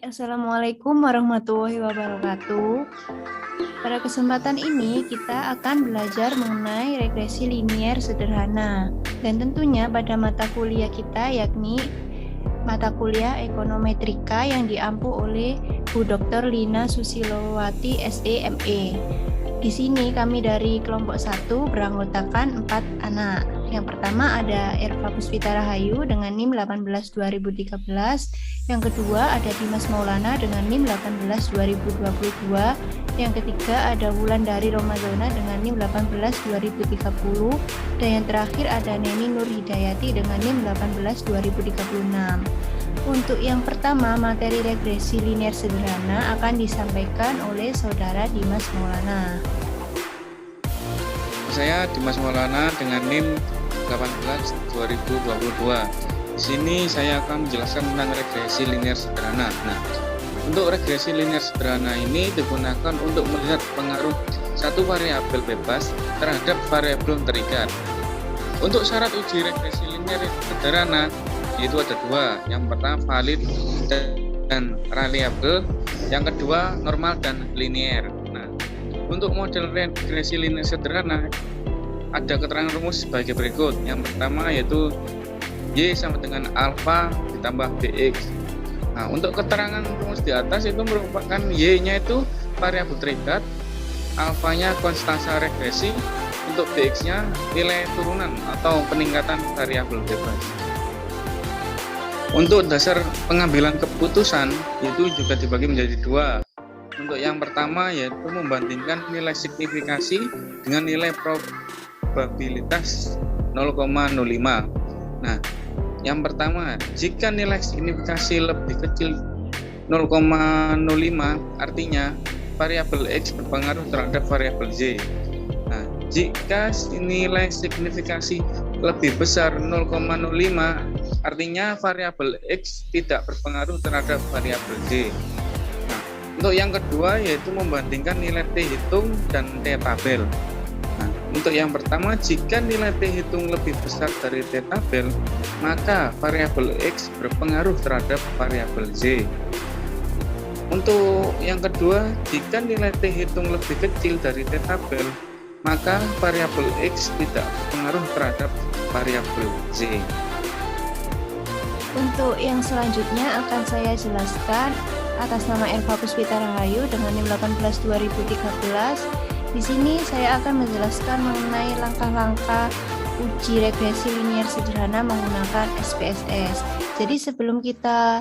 Assalamualaikum warahmatullahi wabarakatuh. Pada kesempatan ini kita akan belajar mengenai regresi linier sederhana. Dan tentunya pada mata kuliah kita yakni mata kuliah ekonometrika yang diampu oleh Bu Dr. Lina Susilowati SEME. Di sini kami dari kelompok 1 beranggotakan 4 anak. Yang pertama ada Erva Puspita Rahayu dengan NIM 18-2013. Yang kedua ada Dimas Maulana dengan NIM 18-2022. Yang ketiga ada Wulandari Romadona dengan NIM 18-2030. Dan yang terakhir ada Neni Nur Hidayati dengan NIM 18-2036. Untuk yang pertama, materi regresi linier sederhana akan disampaikan oleh Saudara Dimas Maulana. Saya Dimas Maulana dengan NIM 18-2022. Di sini saya akan menjelaskan tentang regresi linier sederhana. Nah, untuk regresi linier sederhana ini digunakan untuk melihat pengaruh satu variabel bebas terhadap variabel terikat. Untuk syarat uji regresi linier sederhana yaitu ada dua. Yang pertama valid dan reliable, yang kedua normal dan linier. Nah, untuk model regresi linier sederhana ada keterangan rumus sebagai berikut. Yang pertama yaitu Y sama dengan alfa ditambah Bx. Nah, untuk keterangan rumus di atas itu merupakan Y-nya itu variabel terikat, alfanya konstanta regresi, untuk Bx-nya nilai turunan atau peningkatan variabel bebas. Untuk dasar pengambilan keputusan itu juga dibagi menjadi dua. Untuk yang pertama yaitu membandingkan nilai signifikasi dengan nilai probabilitas 0,05. Nah, yang pertama, jika nilai signifikasi lebih kecil 0,05, artinya variabel X berpengaruh terhadap variabel Y. Nah, jika nilai signifikasi lebih besar 0,05, artinya variabel X tidak berpengaruh terhadap variabel Y. Nah, untuk yang kedua yaitu membandingkan nilai T hitung dan T tabel. Nah, untuk yang pertama, jika nilai T hitung lebih besar dari T tabel, maka variabel X berpengaruh terhadap variabel Y. Untuk yang kedua, jika nilai T hitung lebih kecil dari T tabel, maka variabel X tidak berpengaruh terhadap variabel Y. Untuk yang selanjutnya akan saya jelaskan atas nama Erva Puspita Rahayu dengan NIM 18-2013. Di sini saya akan menjelaskan mengenai langkah-langkah uji regresi linier sederhana menggunakan SPSS. Jadi sebelum kita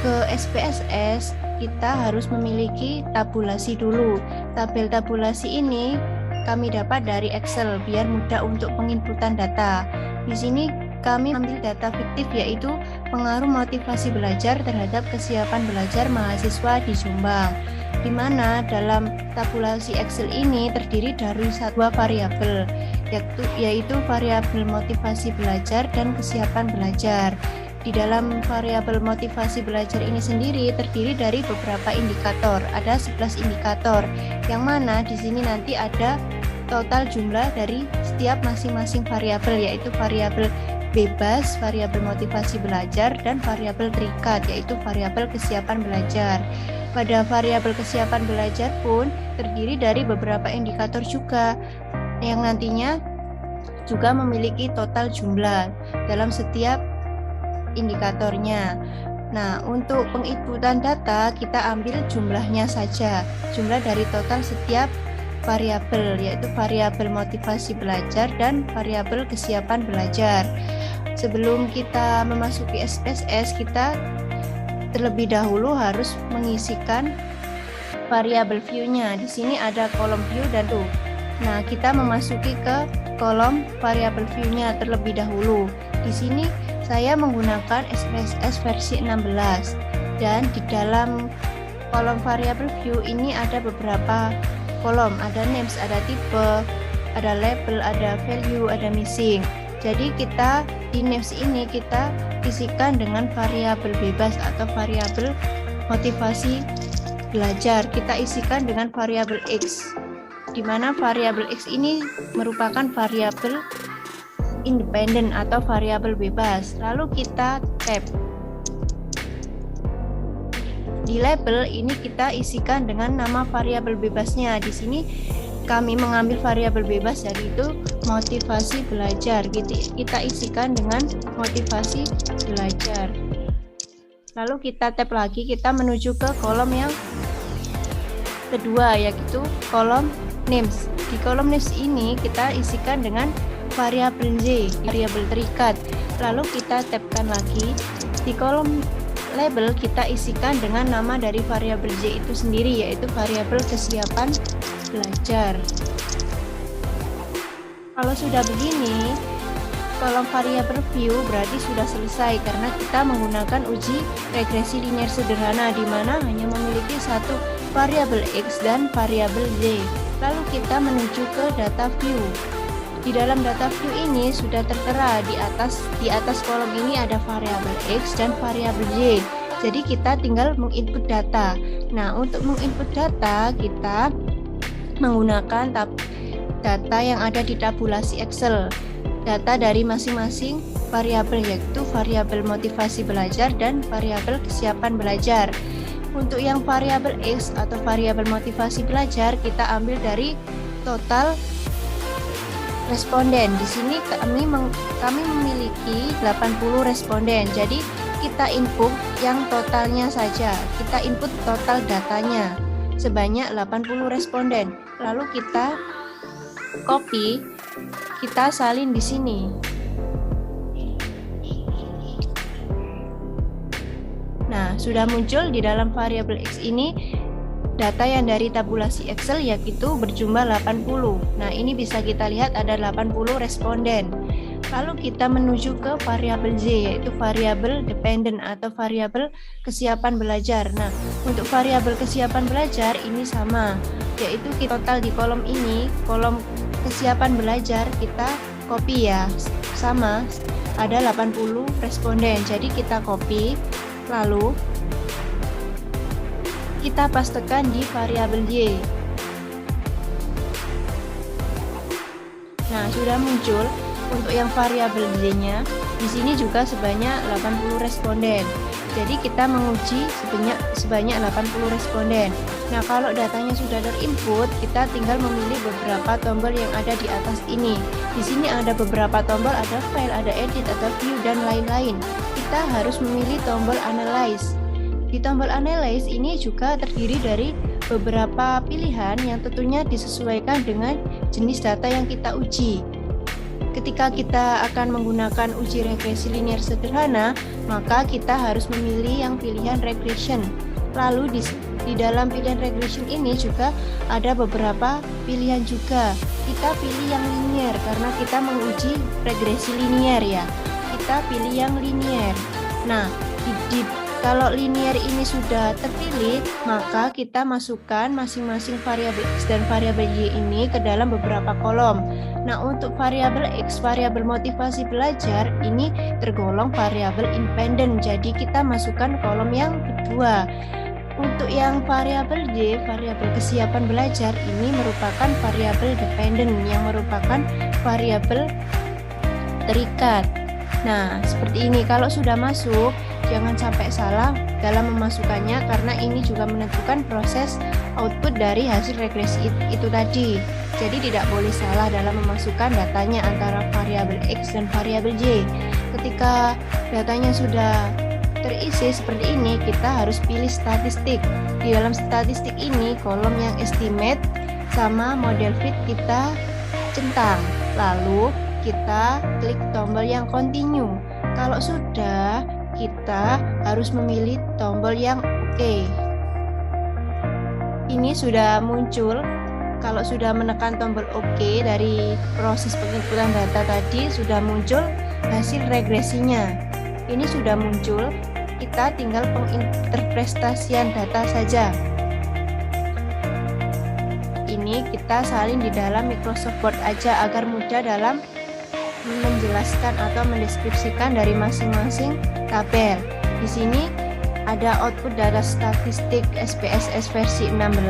ke SPSS, kita harus memiliki tabulasi dulu. Tabel tabulasi ini kami dapat dari Excel biar mudah untuk penginputan data. Di sini kami ambil data fiktif yaitu pengaruh motivasi belajar terhadap kesiapan belajar mahasiswa di Jombang, di mana dalam tabulasi Excel ini terdiri dari dua variabel, yaitu variabel motivasi belajar dan kesiapan belajar. Di dalam variabel motivasi belajar ini sendiri terdiri dari beberapa indikator, ada 11 indikator, yang mana di sini nanti ada total jumlah dari setiap masing-masing variabel, yaitu variabel bebas, variabel motivasi belajar, dan variabel terikat, yaitu variabel kesiapan belajar. Pada variabel kesiapan belajar pun terdiri dari beberapa indikator juga, yang nantinya juga memiliki total jumlah dalam setiap indikatornya. Nah, untuk penginputan data kita ambil jumlahnya saja, jumlah dari total setiap variabel, yaitu variabel motivasi belajar dan variabel kesiapan belajar. Sebelum kita memasuki SPSS, kita terlebih dahulu harus mengisikan variabel view-nya. Di sini ada kolom view dan tuh. Nah, kita memasuki ke kolom variabel view-nya terlebih dahulu. Di sini saya menggunakan SPSS versi 16, dan di dalam kolom variabel view ini ada beberapa kolom, ada names, ada tipe, ada label, ada value, ada missing. Jadi kita di names ini kita isikan dengan variabel bebas atau variabel motivasi belajar. Kita isikan dengan variabel X, di mana variabel X ini merupakan variabel independen atau variabel bebas. Lalu kita tab. di label ini kita isikan dengan nama variabel bebasnya. Di sini kami mengambil variabel bebas yaitu motivasi belajar. Kita isikan dengan motivasi belajar. Lalu kita tab lagi, kita menuju ke kolom yang kedua yaitu kolom names. Di kolom names ini kita isikan dengan variabel Z, variabel terikat. Lalu kita tabkan lagi, di kolom label kita isikan dengan nama dari variabel Z itu sendiri yaitu variabel kesiapan belajar. Kalau sudah begini, kolom variabel view berarti sudah selesai karena kita menggunakan uji regresi linear sederhana di mana hanya memiliki satu variabel X dan variabel Z. Lalu kita menuju ke data view. Di dalam data view ini sudah tertera di atas kolom ini ada variabel X dan variabel Y. Jadi kita tinggal menginput data. Nah, untuk menginput data kita menggunakan data yang ada di tabulasi Excel. Data dari masing-masing variabel yaitu variabel motivasi belajar dan variabel kesiapan belajar. Untuk yang variabel X atau variabel motivasi belajar kita ambil dari total responden. Di sini kami memiliki 80 responden. Jadi kita input yang totalnya saja. Kita input total datanya sebanyak 80 responden. Lalu kita copy, kita salin di sini. Nah, sudah muncul di dalam variabel X ini data yang dari tabulasi Excel yaitu berjumlah 80. Nah, ini bisa kita lihat ada 80 responden. Lalu kita menuju ke variabel Z yaitu variabel dependent atau variabel kesiapan belajar. Nah, untuk variabel kesiapan belajar ini sama, yaitu kita total di kolom ini, kolom kesiapan belajar kita copy ya. Sama, ada 80 responden. Jadi kita copy, lalu kita pastekan di variabel Y. Nah, sudah muncul untuk yang variabel Y-nya. Di sini juga sebanyak 80 responden. Jadi kita menguji sebanyak 80 responden. Nah, kalau datanya sudah terinput, kita tinggal memilih beberapa tombol yang ada di atas ini. Di sini ada beberapa tombol, ada file, ada edit, atau view, dan lain-lain. Kita harus memilih tombol analyze. Di tombol analyze ini juga terdiri dari beberapa pilihan yang tentunya disesuaikan dengan jenis data yang kita uji. Ketika kita akan menggunakan uji regresi linear sederhana, maka kita harus memilih yang pilihan regression. Lalu di dalam pilihan regression ini juga ada beberapa pilihan juga. Kita pilih yang linear karena kita menguji regresi linear ya. Kita pilih yang linear. Nah, kalau linear ini sudah terpilih, maka kita masukkan masing-masing variabel X dan variabel Y ini ke dalam beberapa kolom. Nah, untuk variabel X, variabel motivasi belajar, ini tergolong variabel independen. Jadi kita masukkan kolom yang kedua. Untuk yang variabel Y, variabel kesiapan belajar, ini merupakan variabel dependen yang merupakan variabel terikat. Nah, seperti ini. Kalau sudah masuk, jangan sampai salah dalam memasukkannya karena ini juga menentukan proses output dari hasil regresi itu tadi. Jadi tidak boleh salah dalam memasukkan datanya antara variabel X dan variabel Y. Ketika datanya sudah terisi seperti ini, kita harus pilih statistik. Di dalam statistik ini, kolom yang estimate sama model fit kita centang. Lalu kita klik tombol yang continue. Kalau sudah, kita harus memilih tombol yang OK. Ini sudah muncul. Kalau sudah menekan tombol OK dari proses penginputan data tadi, sudah muncul hasil regresinya. Ini sudah muncul, kita tinggal penginterpretasian data saja. Ini kita salin di dalam Microsoft Word aja agar mudah dalam menjelaskan atau mendeskripsikan dari masing-masing tabel. Di sini ada output data statistik SPSS versi 16,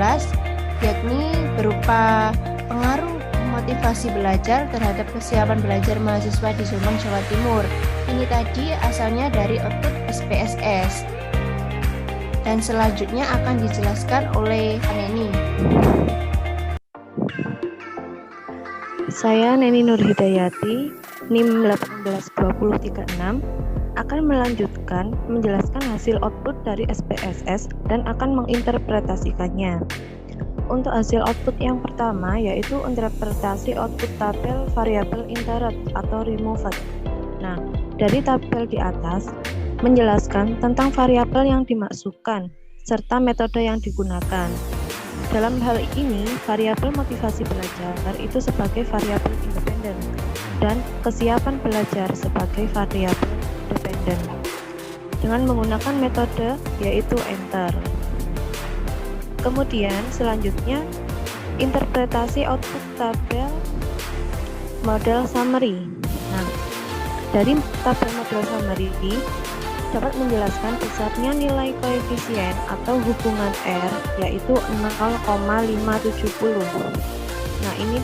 yakni berupa pengaruh motivasi belajar terhadap kesiapan belajar mahasiswa di Jombang, Jawa Timur. Ini tadi asalnya dari output SPSS. dan selanjutnya akan dijelaskan oleh Neni. Saya Neni Nurhidayati, NIM 1820336, akan melanjutkan menjelaskan hasil output dari SPSS dan akan menginterpretasikannya. Untuk hasil output yang pertama yaitu interpretasi output tabel variabel interrupt atau removed. Nah, dari tabel di atas menjelaskan tentang variabel yang dimasukkan serta metode yang digunakan. Dalam hal ini, variabel motivasi belajar itu sebagai variabel independen dan kesiapan belajar sebagai variabel dependen dengan menggunakan metode yaitu enter. Kemudian selanjutnya interpretasi output tabel model summary. Nah, dari tabel model summary dapat menjelaskan besarnya nilai koefisien atau hubungan R yaitu 0,570. Nah, ini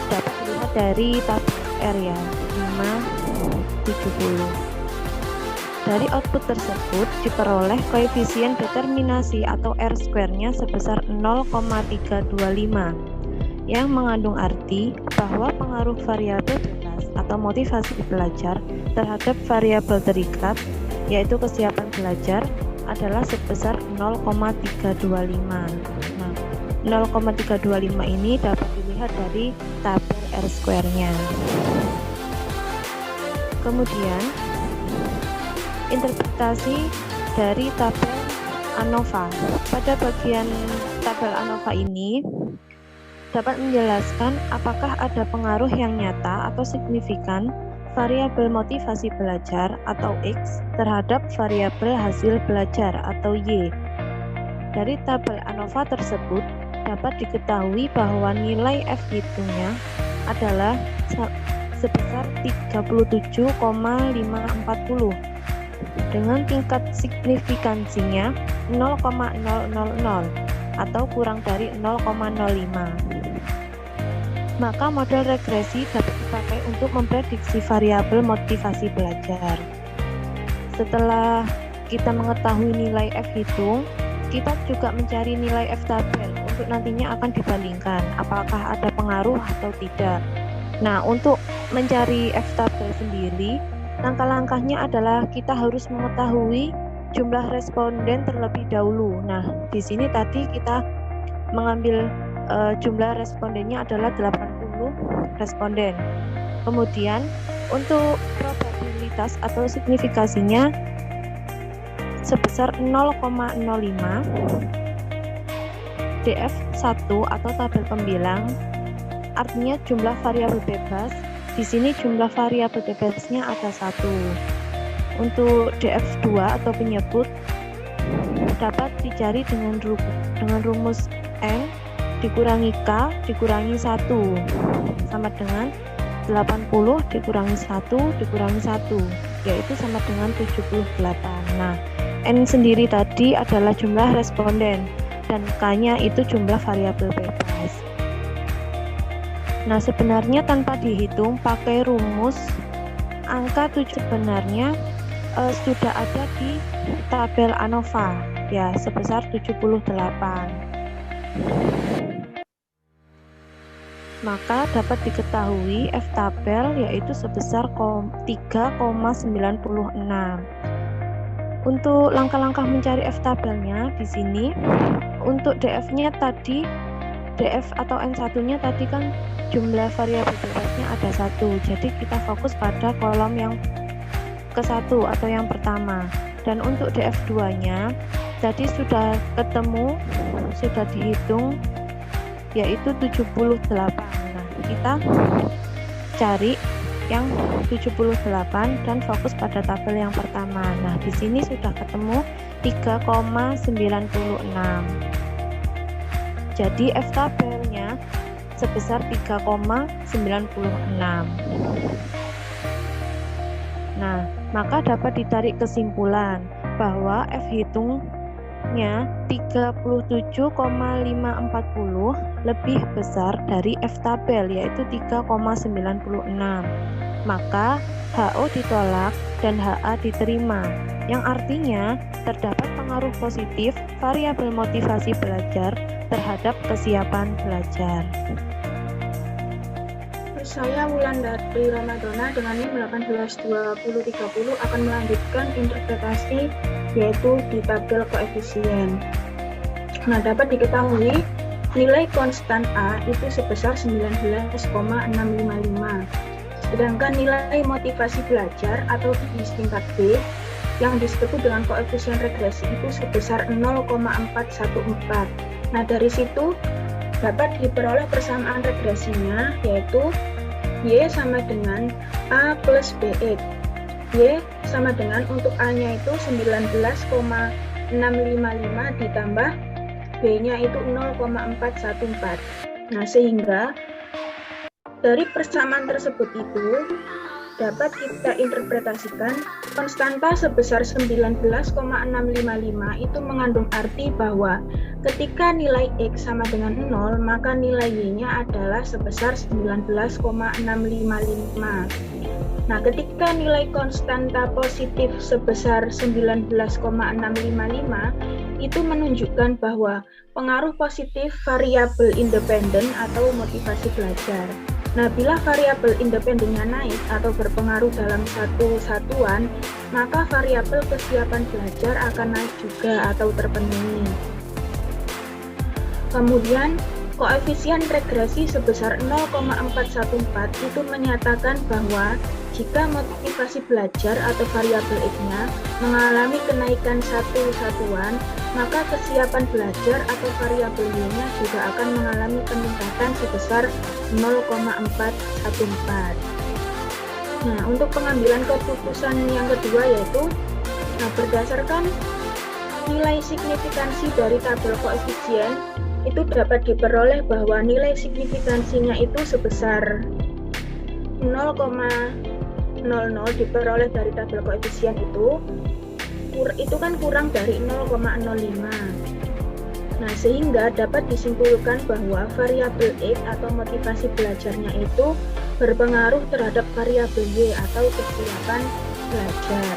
dapat dilihat dari tabel R ya, 570. Dari output tersebut diperoleh koefisien determinasi atau R square-nya sebesar 0,325 yang mengandung arti bahwa pengaruh variabel bebas atau motivasi belajar terhadap variabel terikat yaitu kesiapan belajar adalah sebesar 0,325. Nah, 0,325 ini dapat dilihat dari tabel R square-nya. Kemudian interpretasi dari tabel ANOVA. Pada bagian tabel ANOVA ini dapat menjelaskan apakah ada pengaruh yang nyata atau signifikan variabel motivasi belajar atau X terhadap variabel hasil belajar atau Y. Dari tabel ANOVA tersebut dapat diketahui bahwa nilai F hitungnya adalah sebesar 37,540 dengan tingkat signifikansinya 0,000 atau kurang dari 0,05. Maka model regresi dapat dipakai untuk memprediksi variabel motivasi belajar. Setelah kita mengetahui nilai F hitung, kita juga mencari nilai F tabel untuk nantinya akan dibandingkan apakah ada pengaruh atau tidak. Nah, untuk mencari F tabel sendiri, langkah-langkahnya adalah kita harus mengetahui jumlah responden terlebih dahulu. Nah, di sini tadi kita mengambil jumlah respondennya adalah 80 responden. Kemudian untuk probabilitas atau signifikasinya sebesar 0,05 DF1 atau tabel pembilang, artinya jumlah variabel bebas. Di sini jumlah variabel bebasnya ada 1. Untuk DF2 atau penyebut dapat dicari dengan rumus N dikurangi K dikurangi 1 sama dengan 80 dikurangi 1 dikurangi 1 yaitu sama dengan 78. Nah, N sendiri tadi adalah jumlah responden dan K-nya itu jumlah variabel bebas. Nah, sebenarnya tanpa dihitung pakai rumus angka 7 sebenarnya sudah ada di tabel ANOVA ya sebesar 78. Maka dapat diketahui F tabel yaitu sebesar 3,96. Untuk langkah-langkah mencari F tabelnya di sini, untuk DF-nya tadi, DF atau N1-nya tadi kan jumlah variabel bebasnya ada 1. Jadi kita fokus pada kolom yang ke-1 atau yang pertama. Dan untuk DF2-nya tadi sudah ketemu, sudah dihitung yaitu 78. Nah, kita cari yang 78 dan fokus pada tabel yang pertama. Nah, di sini sudah ketemu 3,96. Jadi F tabelnya sebesar 3,96. Nah, maka dapat ditarik kesimpulan bahwa F hitungnya 37,540 lebih besar dari F tabel yaitu 3,96. Maka HO ditolak dan HA diterima. yang artinya terdapat pengaruh positif variabel motivasi belajar terhadap kesiapan belajar. Saya Wulandari Ramadana dengan NIM 182030 akan melanjutkan interpretasi yaitu di tabel koefisien. Nah, dapat diketahui nilai konstan A itu sebesar 19,655. Sedangkan nilai motivasi belajar atau disingkat B yang disebut dengan koefisien regresi itu sebesar 0,414. Nah, dari situ dapat diperoleh persamaan regresinya yaitu Y sama dengan A plus BX. Y sama dengan untuk A-nya itu 19,655 ditambah B-nya itu 0,414. Nah, sehingga dari persamaan tersebut itu dapat kita interpretasikan konstanta sebesar 19,655 itu mengandung arti bahwa ketika nilai X sama dengan 0, maka nilai Y-nya adalah sebesar 19,655. Nah, ketika nilai konstanta positif sebesar 19,655 itu menunjukkan bahwa pengaruh positif variabel independen atau motivasi belajar. Nah, bila variabel independennya naik atau berpengaruh dalam satu satuan, maka variabel kesiapan belajar akan naik juga atau terpenuhi. Kemudian, koefisien regresi sebesar 0,414 itu menyatakan bahwa jika motivasi belajar atau variabel X-nya mengalami kenaikan satu satuan, maka kesiapan belajar atau variabel Y-nya juga akan mengalami peningkatan sebesar 0,414. Nah, untuk pengambilan keputusan yang kedua yaitu berdasarkan nilai signifikansi dari tabel koefisien itu dapat diperoleh bahwa nilai signifikansinya itu sebesar 0,00 diperoleh dari tabel koefisien itu kan kurang dari 0,05. Nah, sehingga dapat disimpulkan bahwa variabel X atau motivasi belajarnya itu berpengaruh terhadap variabel Y atau kesiapan belajar.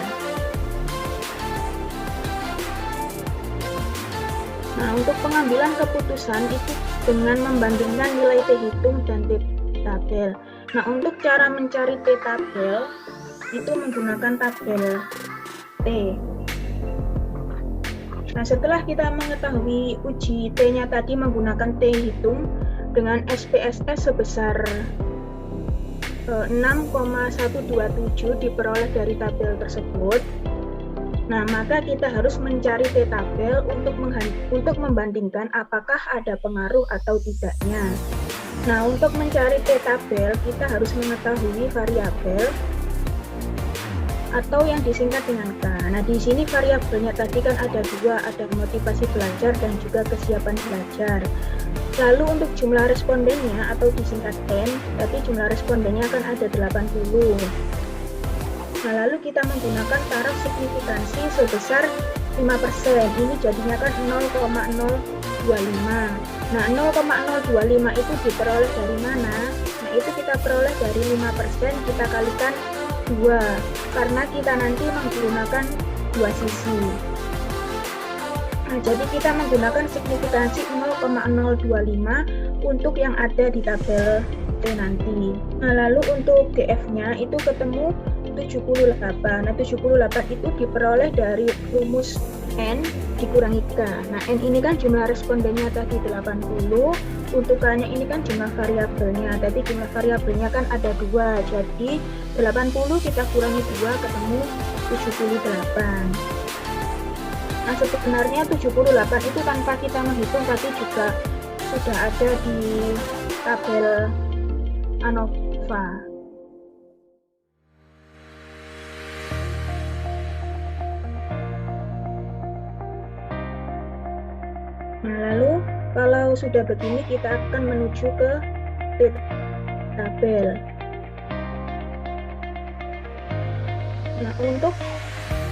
Nah, untuk pengambilan keputusan itu dengan membandingkan nilai T hitung dan T tabel. Nah, untuk cara mencari T tabel itu menggunakan tabel T. Nah, setelah kita mengetahui uji T-nya tadi menggunakan T hitung dengan SPSS sebesar 6,127 diperoleh dari tabel tersebut. Nah, maka kita harus mencari T tabel untuk membandingkan apakah ada pengaruh atau tidaknya. Nah, untuk mencari T tabel kita harus mengetahui variabel atau yang disingkat dengan K. Nah, di sini variabelnya tadi kan ada dua, ada motivasi belajar dan juga kesiapan belajar. Lalu untuk jumlah respondennya atau disingkat N, tapi jumlah respondennya akan ada 80. Nah, lalu kita menggunakan taraf signifikansi sebesar 5%. Ini jadinya kan 0,025. Nah, 0,025 itu diperoleh dari mana? Nah, itu kita peroleh dari 5%, kita kalikan 2, karena kita nanti menggunakan dua sisi. Nah, jadi kita menggunakan signifikansi 0,025 untuk yang ada di tabel T nanti. Nah, lalu untuk DF-nya itu ketemu 78. Nah, 78 itu diperoleh dari rumus N dikurangi K. Nah, N ini kan jumlah respondennya tadi 80, untuk K-nya ini kan jumlah variabelnya. Tadi jumlah variabelnya kan ada 2, jadi 80 kita kurangi 2 ketemu 78. Nah, sebenarnya 78 itu tanpa kita menghitung tadi juga sudah ada di tabel ANOVA. Nah, lalu kalau sudah begini kita akan menuju ke T tabel. Nah, untuk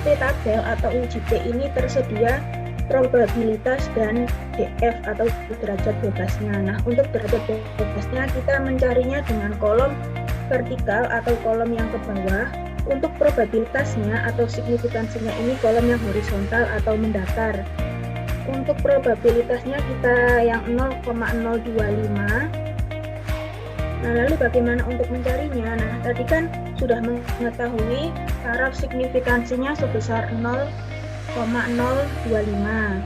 T tabel atau uji T ini tersedia probabilitas dan DF atau derajat bebasnya. Nah, untuk derajat bebasnya kita mencarinya dengan kolom vertikal atau kolom yang ke bawah. Untuk probabilitasnya atau signifikansinya ini kolom yang horizontal atau mendatar. Untuk probabilitasnya kita yang 0,025. Nah, lalu bagaimana untuk mencarinya? Nah, tadi kan sudah mengetahui taraf signifikansinya sebesar 0,025.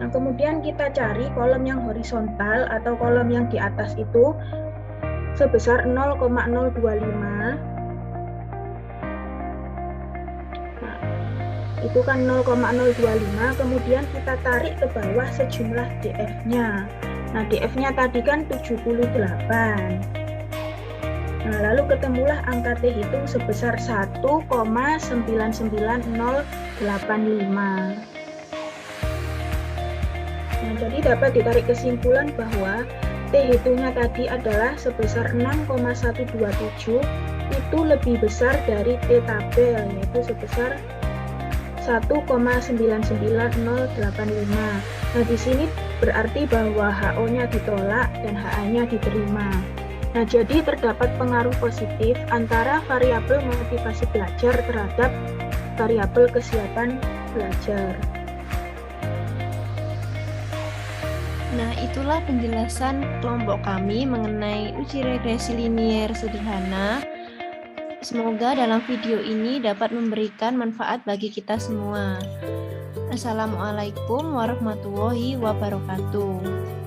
Nah, kemudian kita cari kolom yang horizontal atau kolom yang di atas itu sebesar 0,025. Nah, itu kan 0,025, kemudian kita tarik ke bawah sejumlah DF-nya. Nah, DF-nya tadi kan 78. Nah, lalu ketemulah angka T hitung sebesar 1,99085. Nah, jadi dapat ditarik kesimpulan bahwa T hitungnya tadi adalah sebesar 6,127, itu lebih besar dari T tabel, yaitu sebesar 1,99085. Nah, di sini berarti bahwa HO-nya ditolak dan HA-nya diterima. Nah, jadi terdapat pengaruh positif antara variabel motivasi belajar terhadap variabel kesiapan belajar. Nah, itulah penjelasan kelompok kami mengenai uji regresi linier sederhana. Semoga dalam video ini dapat memberikan manfaat bagi kita semua. Assalamualaikum warahmatullahi wabarakatuh.